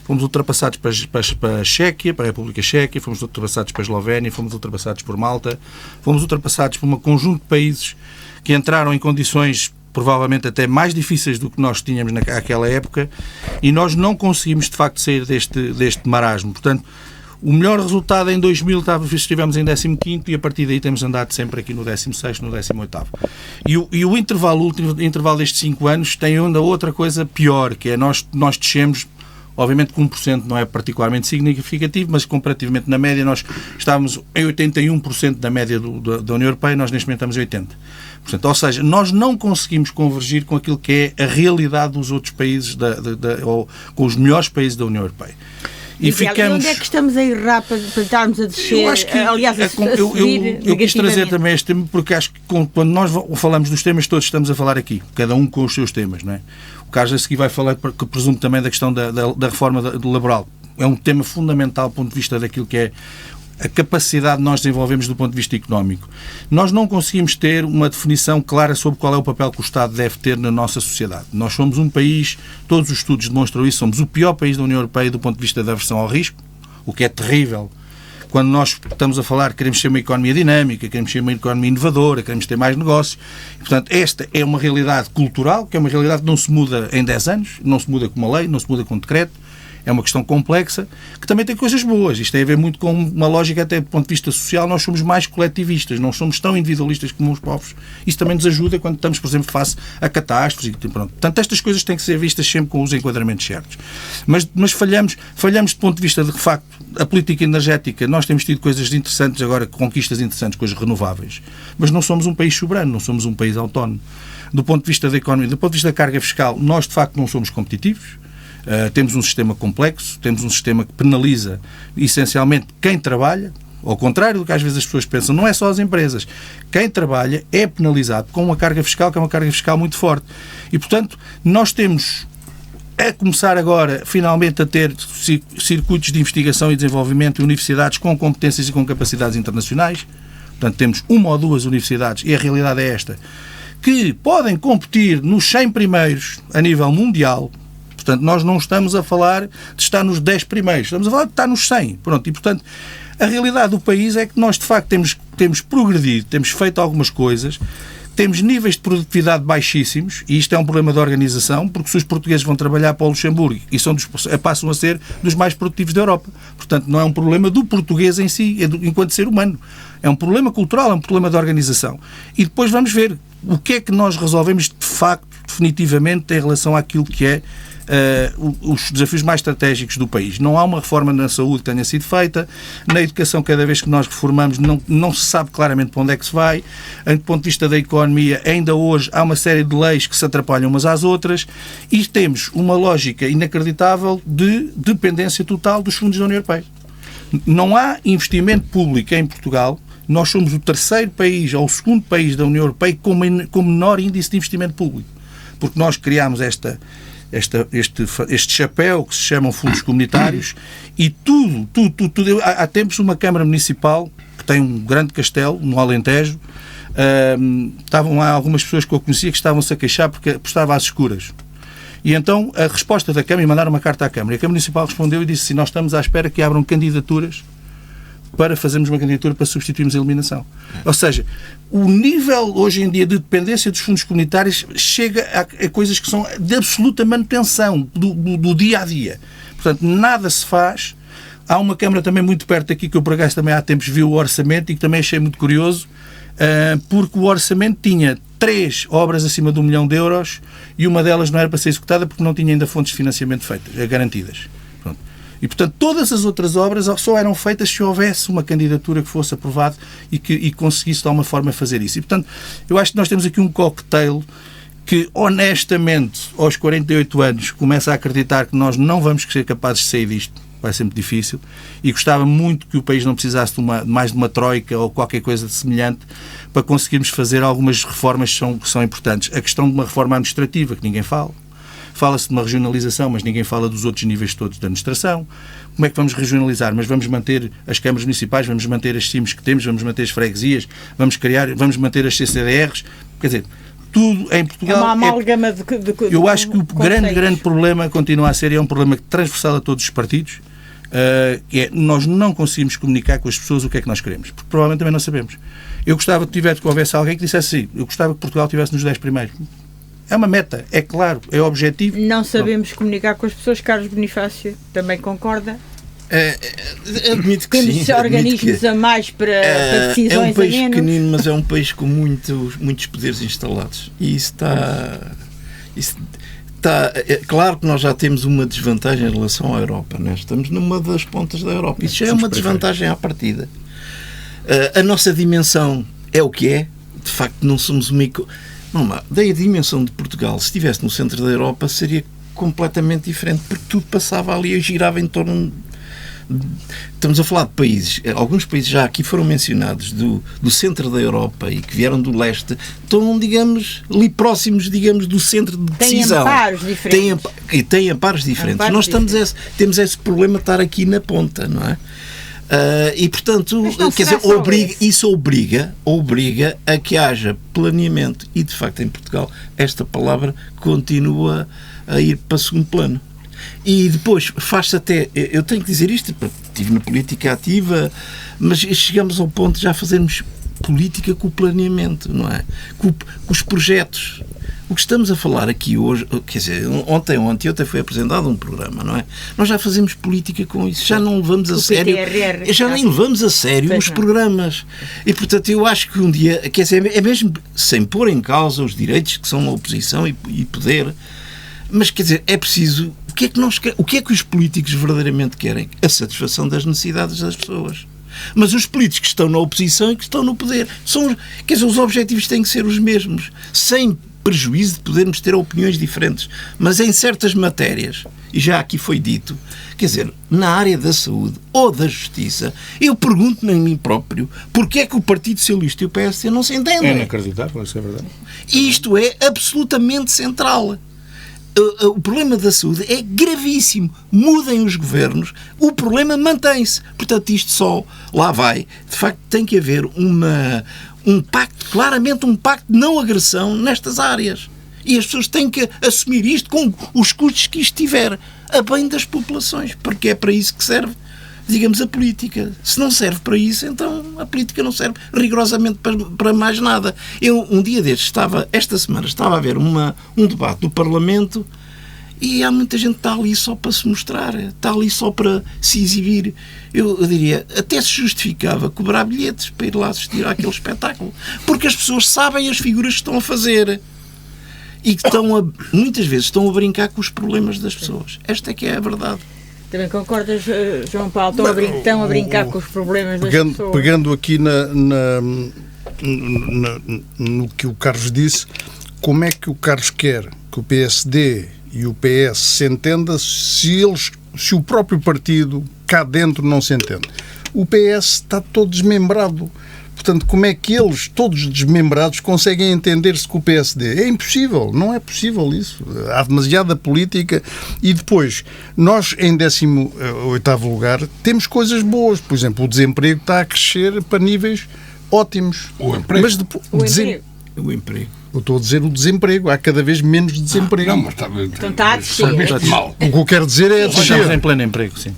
Fomos ultrapassados para a Chequia, para a República Checa, fomos ultrapassados para a Eslovénia, fomos ultrapassados por Malta, fomos ultrapassados por um conjunto de países que entraram em condições provavelmente até mais difíceis do que nós tínhamos naquela época e nós não conseguimos de facto sair deste marasmo. Portanto, o melhor resultado em 2000 estivemos em 15º e a partir daí temos andado sempre aqui no 16º, no 18º. E o intervalo destes 5 anos tem ainda outra coisa pior, que é nós descemos. Obviamente que 1% não é particularmente significativo, mas comparativamente na média nós estávamos em 81% da média da União Europeia, nós neste momento estamos em 80%. Portanto, ou seja, nós não conseguimos convergir com aquilo que é a realidade dos outros países, ou com os melhores países da União Europeia. E onde é que estamos a errar para estarmos a descer? Eu acho que, aliás, eu quis trazer também este tema porque acho que quando nós falamos dos temas, todos estamos a falar aqui, cada um com os seus temas, não é? O Carlos a seguir vai falar, que presumo também da questão da reforma laboral. É um tema fundamental do ponto de vista daquilo que é a capacidade que nós desenvolvemos do ponto de vista económico. Nós não conseguimos ter uma definição clara sobre qual é o papel que o Estado deve ter na nossa sociedade. Nós somos um país, todos os estudos demonstram isso, somos o pior país da União Europeia do ponto de vista da aversão ao risco, o que é terrível. Quando nós estamos a falar que queremos ser uma economia dinâmica, queremos ser uma economia inovadora, queremos ter mais negócios. Portanto, esta é uma realidade cultural, que é uma realidade que não se muda em 10 anos, não se muda com uma lei, não se muda com um decreto. É uma questão complexa, que também tem coisas boas. Isto tem a ver muito com uma lógica, até do ponto de vista social, nós somos mais coletivistas, não somos tão individualistas como os povos. Isso também nos ajuda quando estamos, por exemplo, face a catástrofes. Portanto, estas coisas têm que ser vistas sempre com os enquadramentos certos. Mas falhamos do ponto de vista de facto, a política energética, nós temos tido coisas interessantes agora, conquistas interessantes, coisas renováveis, mas não somos um país soberano, não somos um país autónomo. Do ponto de vista da economia, do ponto de vista da carga fiscal, nós de facto não somos competitivos. Temos um sistema complexo, temos um sistema que penaliza essencialmente quem trabalha, ao contrário do que às vezes as pessoas pensam, não é só as empresas. Quem trabalha é penalizado com uma carga fiscal que é uma carga fiscal muito forte. E, portanto, nós temos a começar agora, finalmente, a ter circuitos de investigação e desenvolvimento e universidades com competências e com capacidades internacionais. Portanto, temos uma ou duas universidades, e a realidade é esta, que podem competir nos 100 primeiros a nível mundial. Portanto, nós não estamos a falar de estar nos 10 primeiros, estamos a falar de estar nos 100. Pronto, e, portanto, a realidade do país é que nós, de facto, temos progredido, temos feito algumas coisas, temos níveis de produtividade baixíssimos, e isto é um problema de organização, porque se os portugueses vão trabalhar para o Luxemburgo e passam a ser dos mais produtivos da Europa. Portanto, não é um problema do português em si, enquanto ser humano. É um problema cultural, é um problema de organização. E depois vamos ver o que é que nós resolvemos, de facto, definitivamente, em relação àquilo que é os desafios mais estratégicos do país. Não há uma reforma na saúde que tenha sido feita, na educação, cada vez que nós reformamos, não se sabe claramente para onde é que se vai. Do ponto de vista da economia, ainda hoje há uma série de leis que se atrapalham umas às outras e temos uma lógica inacreditável de dependência total dos fundos da União Europeia. Não há investimento público em Portugal. Nós somos o terceiro país ou o segundo país da União Europeia com menor índice de investimento público, porque nós criámos este chapéu que se chamam fundos comunitários e tudo. Há tempos uma Câmara Municipal que tem um grande castelo no Alentejo, estavam lá algumas pessoas que eu conhecia que estavam-se a queixar porque estava às escuras. E então a resposta da Câmara, e mandaram uma carta à Câmara, e a Câmara Municipal respondeu e disse assim: nós estamos à espera que abram candidaturas para fazermos uma candidatura para substituirmos a eliminação. Ou seja, o nível hoje em dia de dependência dos fundos comunitários chega a coisas que são de absoluta manutenção do dia a dia. Portanto, nada se faz. Há uma Câmara também muito perto aqui que eu, por acaso, também há tempos vi o orçamento e que também achei muito curioso, porque o orçamento tinha 3 obras acima de 1 milhão de euros e uma delas não era para ser executada porque não tinha ainda fontes de financiamento garantidas. Pronto. E, portanto, todas as outras obras só eram feitas se houvesse uma candidatura que fosse aprovada e conseguisse de alguma forma fazer isso. E, portanto, eu acho que nós temos aqui um cocktail que, honestamente, aos 48 anos, começa a acreditar que nós não vamos ser capazes de sair disto. vai ser muito difícil, e gostava muito que o país não precisasse de mais de uma troika ou qualquer coisa semelhante para conseguirmos fazer algumas reformas que são importantes. A questão de uma reforma administrativa, que ninguém fala. Fala-se de uma regionalização, mas ninguém fala dos outros níveis todos da administração. Como é que vamos regionalizar? Mas vamos manter as câmaras municipais, vamos manter as CIMs que temos, vamos manter as freguesias, vamos manter as CCDRs. Quer dizer, tudo em Portugal... É uma amálgama de eu acho que o grande problema continua a ser, e é um problema transversal a todos os partidos, que é nós não conseguimos comunicar com as pessoas o que é que nós queremos, porque provavelmente também não sabemos. Eu gostava que houvesse alguém que dissesse assim, eu gostava que Portugal estivesse nos 10 primeiros. É uma meta, é claro, é objetivo. Não sabemos comunicar com as pessoas. Carlos Bonifácio também concorda? Admito que temos sim. Organismos a mais para decisões a menos. É um país pequenino, mas é um país com muitos poderes instalados. E isso está... É claro que nós já temos uma desvantagem em relação à Europa. Né? Estamos numa das pontas da Europa. Isso já é uma desvantagem à partida. A nossa dimensão é o que é. De facto, não somos uma... Daí a dimensão de Portugal, se estivesse no centro da Europa, seria completamente diferente, porque tudo passava ali e girava em torno... Estamos a falar de países, alguns países já aqui foram mencionados do centro da Europa e que vieram do leste, estão, digamos, ali próximos, digamos, do centro de decisão. Têm amparos diferentes. Têm amparos diferentes. Nós temos esse problema de estar aqui na ponta, não é? E, portanto, quer dizer, isso obriga a que haja planeamento. E, de facto, em Portugal, esta palavra continua a ir para segundo plano. E depois faz-se até... Eu tenho que dizer isto, estive na política ativa, mas chegamos ao ponto de já fazermos política com o planeamento, não é? Com os projetos. O que estamos a falar aqui hoje, quer dizer, ontem foi apresentado um programa, não é? Nós já fazemos política com isso, já não levamos a sério, já nem levamos a sério os programas. E, portanto, eu acho que um dia, quer dizer, é mesmo sem pôr em causa os direitos que são a oposição e poder, mas, quer dizer, é preciso... O que é que os políticos verdadeiramente querem? A satisfação das necessidades das pessoas. Mas os políticos que estão na oposição e que estão no poder, quer dizer, os objetivos têm que ser os mesmos, sem prejuízo de podermos ter opiniões diferentes. Mas em certas matérias, e já aqui foi dito, quer dizer, na área da saúde ou da justiça, eu pergunto-me a mim próprio porque é que o Partido Socialista e o PSD não se entendem. É inacreditável, isso é verdade. E isto é absolutamente central. O problema da saúde é gravíssimo. Mudem os governos, o problema mantém-se. Portanto, isto só lá vai. De facto, tem que haver um pacto, claramente um pacto de não agressão nestas áreas. E as pessoas têm que assumir isto com os custos que isto tiver, a bem das populações, porque é para isso que serve, digamos, a política. Se não serve para isso, então a política não serve rigorosamente para mais nada. Eu, um dia destes, esta semana, estava a ver um debate do Parlamento e há muita gente que está ali só para se mostrar, está ali só para se exibir. Eu diria, até se justificava cobrar bilhetes para ir lá assistir àquele espetáculo, porque as pessoas sabem as figuras que estão a fazer e que muitas vezes estão a brincar com os problemas das pessoas. Esta é que é a verdade. Também concordas, João Paulo? Estão a brincar com os problemas das pessoas. Pegando aqui no que o Carlos disse, como é que o Carlos quer que o PSD e o PS se entendam se o próprio partido cá dentro não se entende? O PS está todo desmembrado. Portanto, como é que eles, todos desmembrados, conseguem entender-se com o PSD? É impossível, não é possível isso. Há demasiada política. E depois, nós em 18º lugar temos coisas boas. Por exemplo, o desemprego está a crescer para níveis ótimos. O emprego. Mas depois, o emprego. Eu estou a dizer o desemprego. Há cada vez menos desemprego. Não, mas então está a descer. Mal. O que eu quero dizer é descer. Estamos em pleno emprego, sim.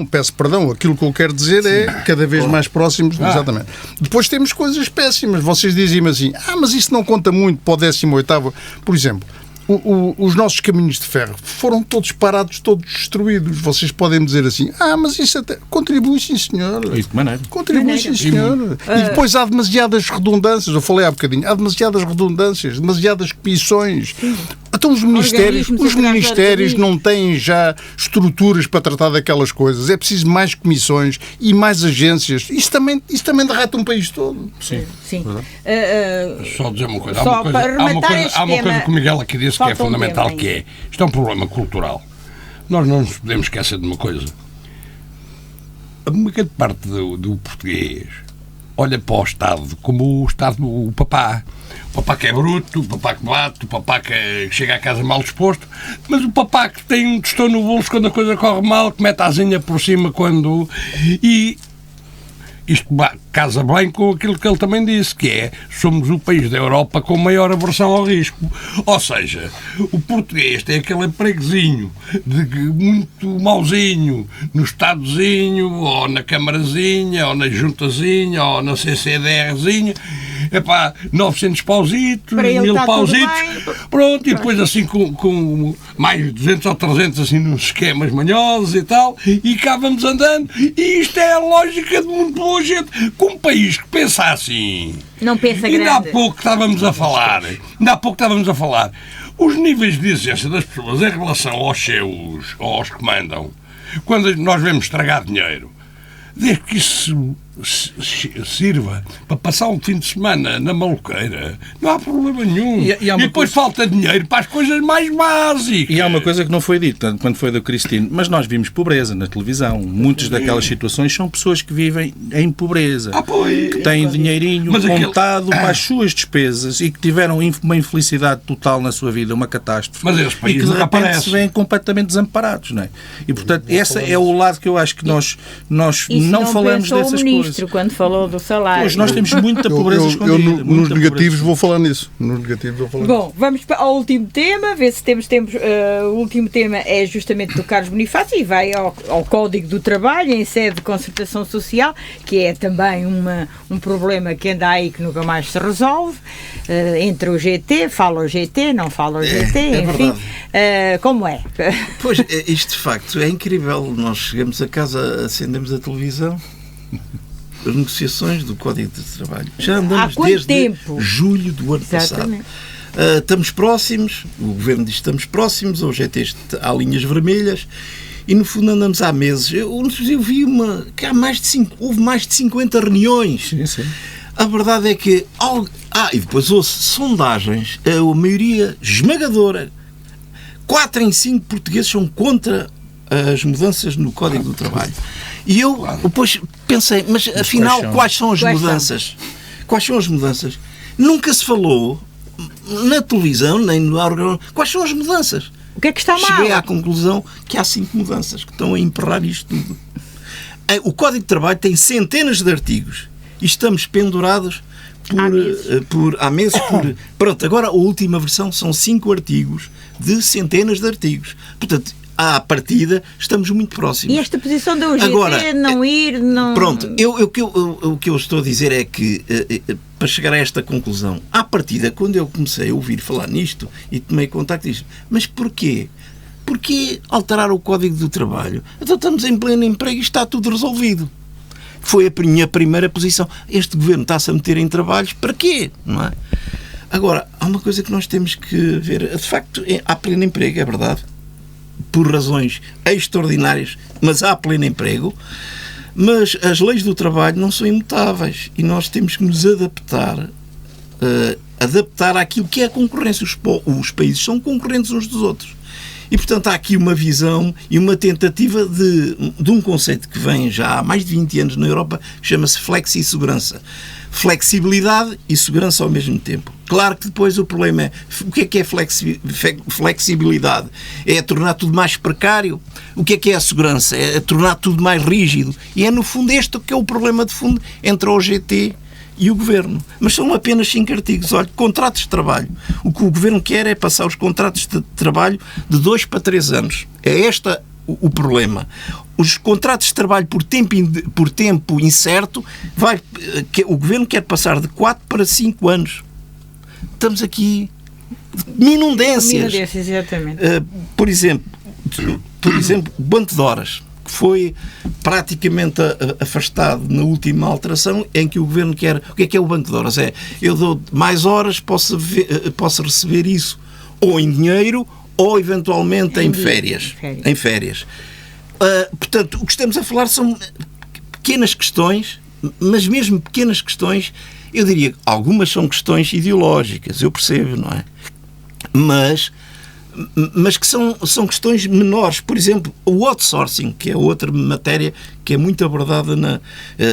Peço perdão. Aquilo que eu quero dizer é cada vez mais próximos. Exatamente. Depois temos coisas péssimas. Vocês dizem-me assim, mas isso não conta muito para o 18º. Por exemplo, os nossos caminhos de ferro foram todos parados, todos destruídos. Vocês podem dizer assim, mas isso até contribui, sim, senhor. E de que maneira? Contribui, sim, senhor. E depois há demasiadas redundâncias. Eu falei há bocadinho, há demasiadas redundâncias, demasiadas comissões. Então os ministérios não têm já estruturas para tratar daquelas coisas. É preciso mais comissões e mais agências. Isso também derrete um país todo. Sim. Só dizer uma coisa. Há uma coisa que o Miguel aqui disse que é fundamental, que é, isto é um problema cultural. Nós não nos podemos esquecer de uma coisa. uma grande parte do português olha para o Estado como o Estado, o papá. O papá que é bruto, o papá que bate, o papá que chega a casa mal disposto, mas o papá que tem um tostão no bolso quando a coisa corre mal, que mete a asinha por cima quando... E isto casa bem com aquilo que ele também disse, que é, somos o país da Europa com maior aversão ao risco. Ou seja, o português tem aquele empregozinho muito mauzinho no Estadozinho, ou na Câmarazinha, ou na Juntazinha, ou na CCDRzinha, epá, 900 pausitos, 1000 pausitos, pronto, e depois assim com mais 200 ou 300 assim nos esquemas manhosos e tal, e cá vamos andando, e isto é a lógica de muito boa gente. Com um país que pensa assim, não pensa ainda grande. há pouco estávamos a falar, os níveis de exigência das pessoas em relação aos que mandam, quando nós vemos estragar dinheiro, desde que isso sirva para passar um fim de semana na maluqueira, não há problema nenhum. E depois falta dinheiro para as coisas mais básicas. E há uma coisa que não foi dita quando foi do Cristino, mas nós vimos pobreza na televisão. Muitas daquelas situações são pessoas que vivem em pobreza, que têm dinheirinho contado para as suas despesas e que tiveram uma infelicidade total na sua vida, uma catástrofe. Mas esses países e que de repente se veem completamente desamparados, não é? E portanto, esse é o lado que eu acho que nós não falamos dessas coisas. Quando falou do salário. Pois nós temos muita pobreza escondida. Nos negativos vou falar nisso. Bom, vamos ao último tema, ver se temos tempo. O último tema é justamente do Carlos Bonifácio e vai ao Código do Trabalho em sede de concertação social, que é também um problema que anda aí que nunca mais se resolve, entre o GT, fala o GT, não fala o GT, enfim. Como é? Pois, isto de facto é incrível. Nós chegamos a casa, acendemos a televisão, as negociações do Código de Trabalho. Já andamos desde julho do ano passado. Estamos próximos, o Governo diz que estamos próximos, o GT há linhas vermelhas e no fundo andamos há meses. Eu vi que houve mais de 50 reuniões. Sim. A verdade é que... e depois ouço sondagens, a maioria esmagadora, 4 em 5 portugueses são contra as mudanças no Código do Trabalho. E eu depois pensei, mas afinal, quais são as mudanças? Quais são as mudanças? Nunca se falou na televisão, nem no órgão. Quais são as mudanças? O que é que está mal? Cheguei à conclusão que há 5 mudanças que estão a emperrar isto tudo. O Código de Trabalho tem centenas de artigos e estamos pendurados há meses. Pronto, agora a última versão são 5 artigos de centenas de artigos. Portanto, à partida, estamos muito próximos. E esta posição da UGT, agora, não ir, não... Pronto, o que eu estou a dizer é que, para chegar a esta conclusão, à partida, quando eu comecei a ouvir falar nisto e tomei contacto disto, mas porquê? Porquê alterar o Código do Trabalho? Então estamos em pleno emprego e está tudo resolvido. Foi a minha primeira posição. Este governo está-se a meter em trabalhos, para quê? Não é? Agora, há uma coisa que nós temos que ver. De facto, há pleno emprego, é verdade, por razões extraordinárias, mas há pleno emprego, mas as leis do trabalho não são imutáveis e nós temos que nos adaptar àquilo que é a concorrência. Os países são concorrentes uns dos outros. E, portanto, há aqui uma visão e uma tentativa de um conceito que vem já há mais de 20 anos na Europa, que chama-se flexi-segurança. Flexibilidade e segurança ao mesmo tempo. Claro que depois o problema é, o que é flexibilidade? É tornar tudo mais precário? O que é a segurança? É tornar tudo mais rígido. E é, no fundo, este que é o problema de fundo entre a OGT e o Governo. Mas são apenas 5 artigos. Olha, contratos de trabalho. O que o Governo quer é passar os contratos de trabalho de 2 para 3 anos. É este o problema. Os contratos de trabalho por tempo incerto, o Governo quer passar de 4 para 5 anos. Estamos aqui minudências. Exatamente. Por exemplo, o banco de horas, que foi praticamente afastado na última alteração, em que o Governo quer... O que é o banco de horas? Eu dou mais horas, posso receber isso ou em dinheiro ou eventualmente em férias. Portanto, o que estamos a falar são pequenas questões, mas mesmo pequenas questões, eu diria que algumas são questões ideológicas, eu percebo, não é? Mas mas que são questões menores. Por exemplo, o outsourcing, que é outra matéria que é muito abordada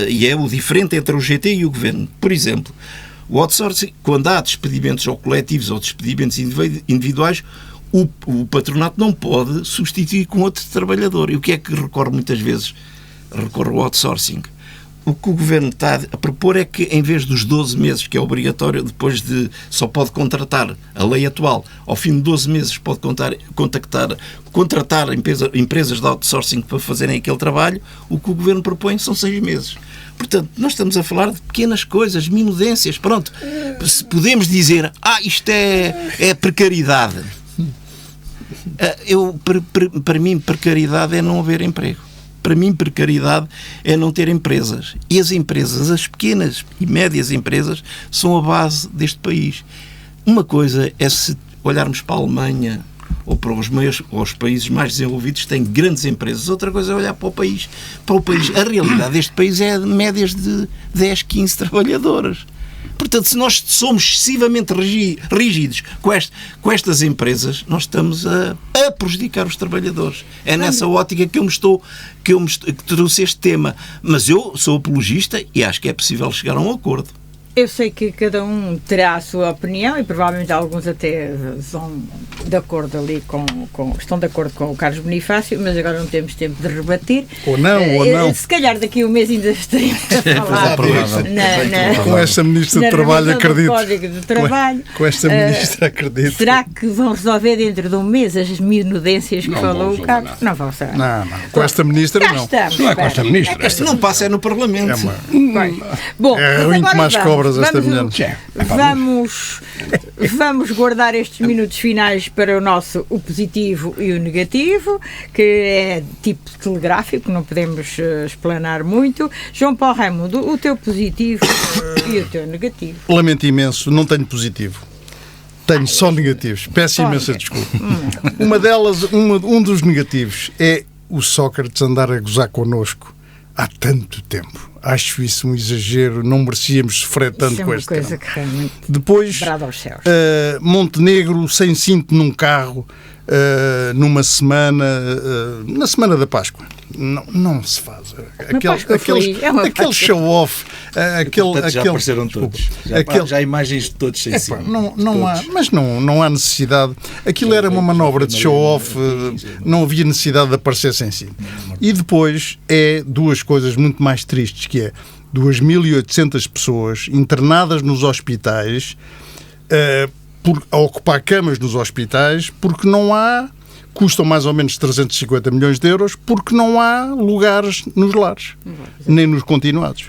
e é o diferente entre o GT e o Governo. Por exemplo, o outsourcing, quando há despedimentos ou coletivos ou despedimentos individuais, o patronato não pode substituir com outro trabalhador. E o que é que recorre muitas vezes? Recorre ao outsourcing. O que o Governo está a propor é que, em vez dos 12 meses, que é obrigatório, depois só pode contratar, a lei atual, ao fim de 12 meses pode contratar empresas de outsourcing para fazerem aquele trabalho, o que o Governo propõe são 6 meses. Portanto, nós estamos a falar de pequenas coisas, minudências. Pronto, se podemos dizer, isto é precariedade. Para mim, precariedade é não haver emprego. Para mim, precariedade é não ter empresas. E as empresas, as pequenas e médias empresas, são a base deste país. Uma coisa é se olharmos para a Alemanha ou para os países mais desenvolvidos que têm grandes empresas. Outra coisa é olhar para o país. A realidade deste país é de médias de 10, 15 trabalhadoras. Portanto, se nós somos excessivamente rígidos com estas empresas, nós estamos a prejudicar os trabalhadores. É nessa ótica que trouxe este tema. Mas eu sou apologista e acho que é possível chegar a um acordo. Eu sei que cada um terá a sua opinião e provavelmente alguns até vão de acordo ali estão de acordo com o Carlos Bonifácio, mas agora não temos tempo de rebater. Ou não. Se calhar daqui a um mês ainda estaremos a falar com esta Ministra do Trabalho, acredito. Código de Trabalho. Com esta Ministra, acredito. Será que vão resolver dentro de um mês as minudências que falou o Carlos? Não vão saber. Não. Com esta Ministra, não. Não é com esta Ministra. Isto não passa no Parlamento. Bom, é ruim que mais cobras esta mulher. Vamos guardar estes minutos finais para o positivo e o negativo, que é tipo telegráfico, não podemos explanar muito. João Paulo Raimundo, o teu positivo e o teu negativo. Lamento imenso, não tenho positivo. Tenho só negativos. Peço imensa desculpa. Uma delas, um dos negativos é o Sócrates andar a gozar connosco há tanto tempo. Acho isso um exagero, não merecíamos sofrer tanto com este tema. Coisa que realmente depois, aos céus. Montenegro sem cinto num carro, numa semana, na semana da Páscoa. Não se faz. Aquele show-off. Já apareceram todos. Já há imagens de todos sem cinto. Não há necessidade. Aquilo era uma manobra de show-off, não havia necessidade de aparecer sem cinto. E depois é duas coisas muito mais tristes, que é 2.800 pessoas internadas nos hospitais, a ocupar camas nos hospitais, porque não há, custam mais ou menos 350 milhões de euros, porque não há lugares nos lares, nem nos continuados.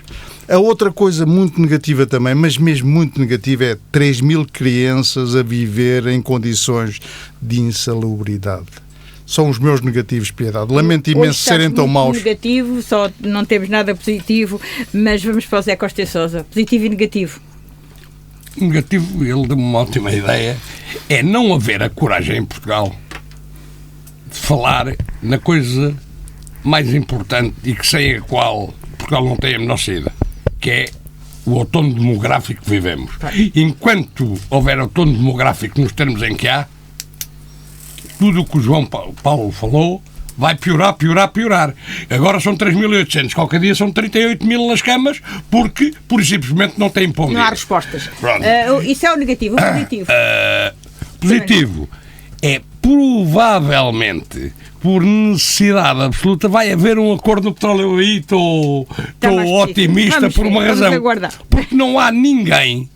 A outra coisa muito negativa também, mas mesmo muito negativa, é 3.000 crianças a viver em condições de insalubridade. São os meus negativos, Piedade. Lamento imenso serem tão maus. Negativo, só não temos nada positivo, mas vamos para o Zé Costa e Sousa. Positivo e negativo. Negativo, ele deu-me uma ótima ideia, é não haver a coragem em Portugal de falar na coisa mais importante e que sem a qual Portugal não tem a menor saída, que é o outono demográfico que vivemos. Enquanto houver outono demográfico nos termos em que há, tudo o que o João Paulo falou vai piorar. Agora são 3.800, qualquer dia são 38.000 nas camas, porque, pura e simplesmente, não têm pão. Não há respostas. Isso é o negativo. O positivo? Positivo é, provavelmente, por necessidade absoluta, vai haver um acordo no petróleo aí. Estou otimista por uma razão. Porque não há ninguém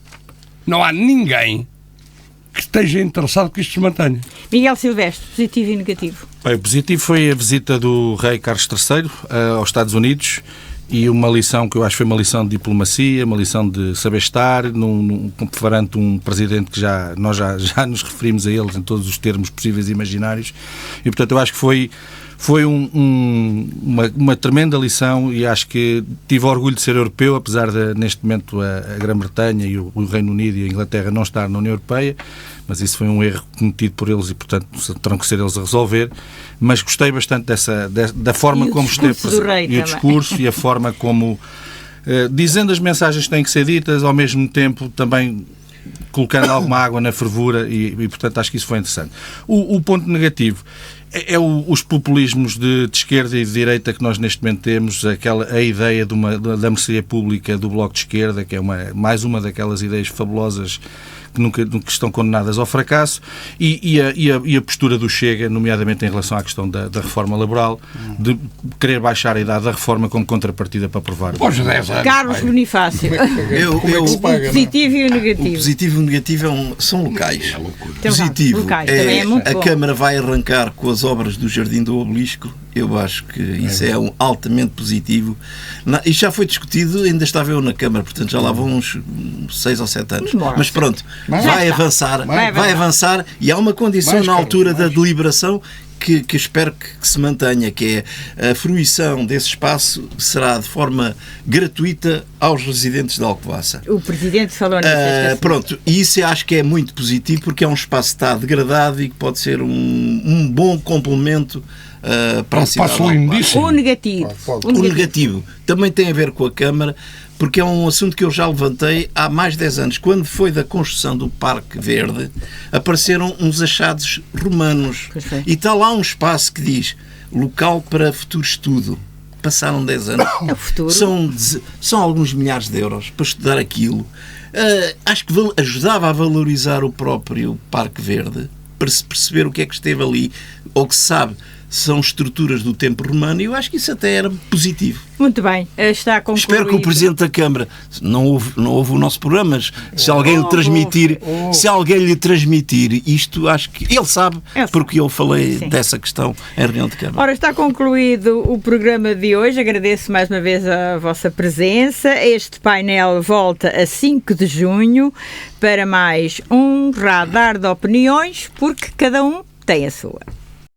que esteja interessado que isto se mantenha. Miguel Silvestre, positivo e negativo. Bem, o positivo foi a visita do rei Carlos III aos Estados Unidos e uma lição que eu acho que foi uma lição de diplomacia, uma lição de saber estar perante um presidente que nós já nos referimos a eles em todos os termos possíveis e imaginários e, portanto, eu acho que foi uma tremenda lição e acho que tive orgulho de ser europeu, apesar de, neste momento, a Grã-Bretanha e o Reino Unido e a Inglaterra não estar na União Europeia, mas isso foi um erro cometido por eles e, portanto, terão que ser eles a resolver. Mas gostei bastante da forma como esteve presente. E o discurso e a forma como, dizendo as mensagens que têm que ser ditas, ao mesmo tempo também colocando alguma água na fervura e, portanto, acho que isso foi interessante. O ponto negativo é os populismos de esquerda e de direita que nós neste momento temos, a ideia da mercearia pública do Bloco de Esquerda, que é mais uma daquelas ideias fabulosas que estão condenadas ao fracasso, e a postura do Chega, nomeadamente em relação à questão da reforma laboral, de querer baixar a idade da reforma como contrapartida para aprovar. Carlos Bonifácio. O positivo e o negativo. O positivo e o negativo são locais. Positivo locais, também é muito a bom. Câmara vai arrancar com as obras do Jardim do Obelisco. Eu acho que isso é altamente positivo. E já foi discutido, ainda estava eu na Câmara, portanto já lá vão uns 6 ou 7 anos. Mas pronto, vai avançar e há uma condição na altura da deliberação que espero que se mantenha, que é a fruição desse espaço será de forma gratuita aos residentes de Alcobaça. O Presidente falou nisso. Pronto, e isso eu acho que é muito positivo porque é um espaço que está degradado e que pode ser um bom complemento para a cidade. O negativo. O negativo também tem a ver com a Câmara, porque é um assunto que eu já levantei há mais de 10 anos. Quando foi da construção do Parque Verde, apareceram uns achados romanos. E está lá um espaço que diz local para futuro estudo. Passaram 10 anos. É o futuro. São alguns milhares de euros para estudar aquilo. Acho que ajudava a valorizar o próprio Parque Verde, para se perceber o que é que esteve ali, ou que se sabe. São estruturas do tempo romano e eu acho que isso até era positivo. Muito bem, está concluído. Espero que o Presidente da Câmara não ouve o nosso programa, mas se alguém lhe transmitir isto, acho que ele sabe, porque eu falei dessa questão em reunião de Câmara. Ora, está concluído o programa de hoje. Agradeço mais uma vez a vossa presença. Este painel volta a 5 de junho para mais um radar de opiniões, porque cada um tem a sua.